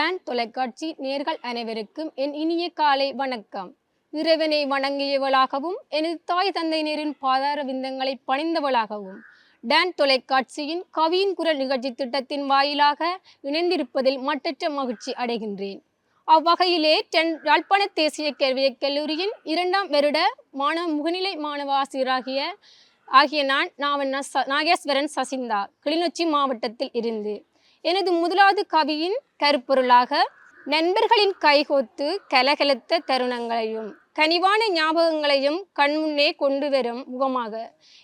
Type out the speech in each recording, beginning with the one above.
Don தொலைக்காட்சி நேர்கள் அனைவருக்கும் என் இனிய காலை வணக்கம். இறைவனை வணங்கியவளாகவும் எனது தாய் தந்தையினரின் பாதார விந்தங்களை பணிந்தவளாகவும் டான் தொலைக்காட்சியின் கவியின் குரல் நிகழ்ச்சி திட்டத்தின் வாயிலாக இணைந்திருப்பதில் மட்டற்ற மகிழ்ச்சி அடைகின்றேன். அவ்வகையிலே யாழ்ப்பாண தேசிய கல்வியற் கல்லூரியின் 2ஆம் வருட முகநிலை மாணவ ஆசிரியராகிய நான் நாகேஸ்வரன் சசிந்தா கிளிநொச்சி மாவட்டத்தில் இருந்து எனது முதலாவது கவியின் கருப்பொருளாக நண்பர்களின் கைகோத்து கலகலத்த தருணங்களையும் கனிவான ஞாபகங்களையும் கண்முன்னே கொண்டு வரும் முகமாக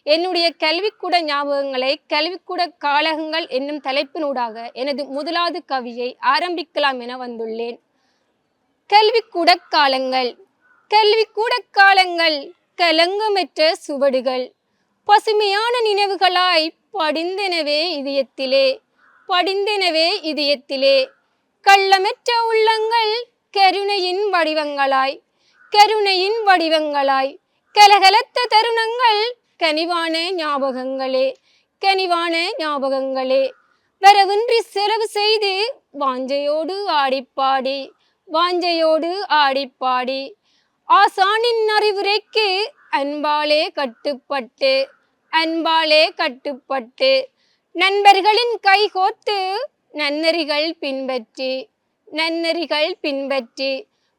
என்னுடைய கல்விக்கூட ஞாபகங்களை கல்விக்கூட காலகங்கள் என்னும் தலைப்பினூடாக எனது முதலாவது கவியை ஆரம்பிக்கலாம் என வந்துள்ளேன். கல்விக்கூட காலங்கள். கல்விக்கூட காலங்கள் கலங்கமற்ற சுவடுகள் பசுமையான நினைவுகளாய் படிந்தெனவே இதயத்திலே கள்ளமற்ற உள்ளங்கள் கருணையின் வடிவங்களாய் கலகலத்த தருணங்கள் கனிவான ஞாபகங்களே வரவின்றி செலவு செய்து வாஞ்சையோடு ஆடிப்பாடி ஆசானின் அறிவுரைக்கு அன்பாலே கட்டுப்பட்டு நண்பர்களின் கைகோத்து நன்னெறிகள் பின்பற்றி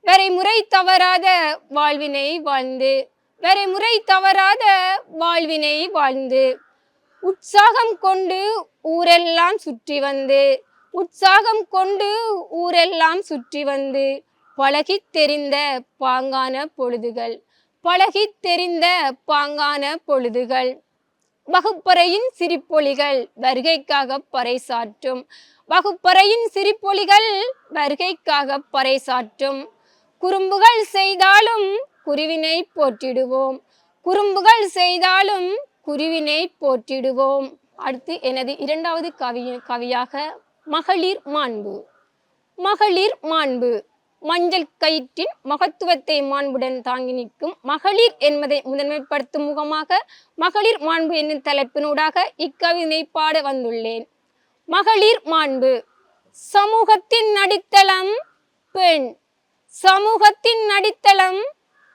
வரைமுறை தவறாத வாழ்வினை வாழ்ந்து உற்சாகம் கொண்டு ஊரெல்லாம் சுற்றி வந்து பழகித் தெரிந்த பாங்கான பொழுதுகள் வகுப்பறையின் சிரிப்பொலிகள் வருகைக்காக பறைசாற்றும் குறும்புகள் செய்தாலும் குருவினை போற்றிடுவோம். அடுத்து எனது 2வது கவியாக மகளிர் மாண்பு. மஞ்சள் கயிற்றின் மகத்துவத்தை மாண்புடன் தாங்கி நிற்கும் மகளிர் என்பதை முதன்மைப்படுத்தும் முகமாக மகளிர் மாண்பு என்னும் தலைப்பினூடாக இக்கவினை பாட வந்துள்ளேன். மகளிர் மாண்பு. சமூகத்தின் அடித்தளம்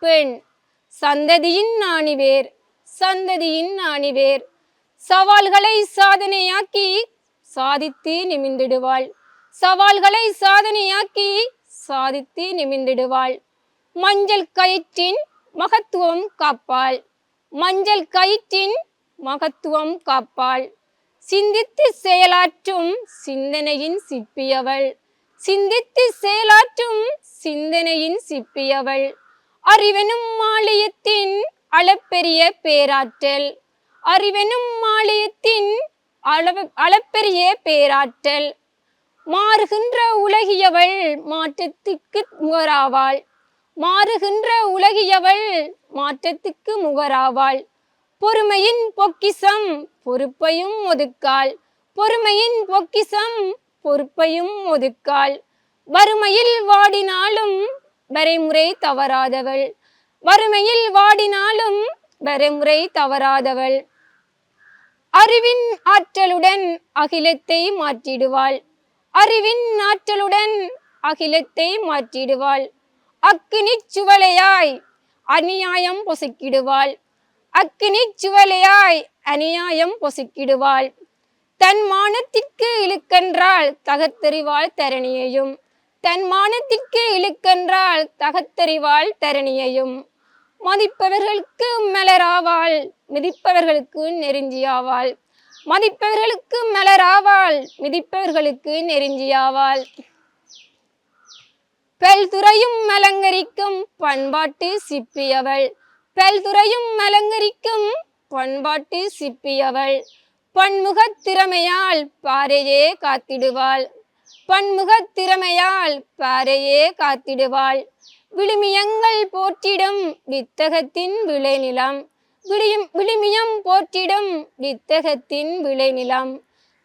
பெண் சந்ததியின் ஆணிவேர் சவால்களை சாதனையாக்கி சாதித்து நிமிர்ந்திடுவாள். மஞ்சள் கயிற்றின் மகத்துவம் காப்பாள். சிந்தித்து செயலாற்றும் சிந்தனையின் சிப்பியவள். அறிவெனும் மாலயத்தின் அளப்பெரிய பேராற்றல். மாறுகின்ற உலகியவள் மாற்றத்துக்கு முகராவாள். பொறுமையின் பொக்கிசம் பொறுப்பையும் ஒதுக்காள். வறுமையில் வாடினாலும் வரைமுறை தவறாதவள். அறிவின் ஆற்றலுடன் அகிலத்தை மாற்றிடுவாள். அக்கினிச் சுவலையாய் அநியாயம் பொசுக்கிடுவாள். தன் மானத்திற்கு இழுக்கென்றால் தகர்த்தெறிவாள் தரணியையும். மதிப்பவர்களுக்கு மலராவாள் மிதிப்பவர்களுக்கு நெருஞ்சியாவாள். பல்துறையும் அலங்கரிக்கும் பண்பாட்டு சிப்பியவள். பன்முகத் திறமையால் பாறையே காத்திடுவாள். விழுமியங்கள் போற்றிடும் வித்தகத்தின் விளைநிலம்.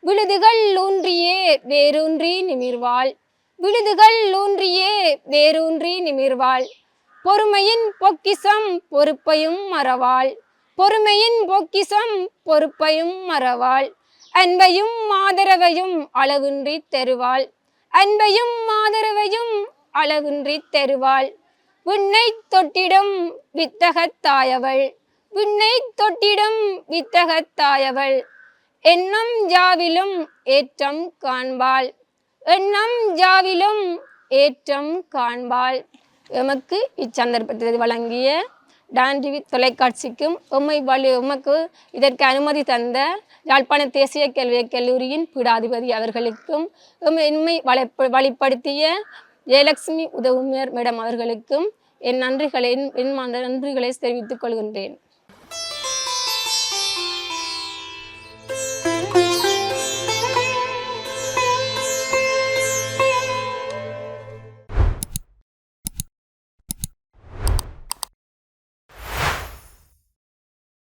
விழுதுகள் ஊன்றியே வேரூன்றி நிமிர்வாள். பொறுமையின் பொக்கிசம் பொறுப்பையும் மறவாள். அன்பையும் ஆதரவையும் அளவின்றி தருவாள். அன்பையும் ஆதரவையும் அளவின்றி தருவாள். விண்ணை தொட்டிடும் வித்தகத்தாயவள், விண்ணை தொட்டிடும் வித்தகத்தாயவள். எண்ணம் யாவிலும் ஏற்றம் காண்பாள், எண்ணம் யாவிலும் ஏற்றம் காண்பாள். எமக்கு இச்சந்தர்ப்பத்தை வழங்கிய டான் டிவி தொலைக்காட்சிக்கும் உமக்கு இதற்கு அனுமதி தந்த யாழ்ப்பாண தேசிய கல்விக் கல்லூரியின் பீடாதிபதி அவர்களுக்கும் எம்மை வழிப்படுத்திய ஜெயலட்சுமி உதவுமையர் மேடம் அவர்களுக்கும் என் நன்றிகளை தெரிவித்துக் கொள்கின்றேன்.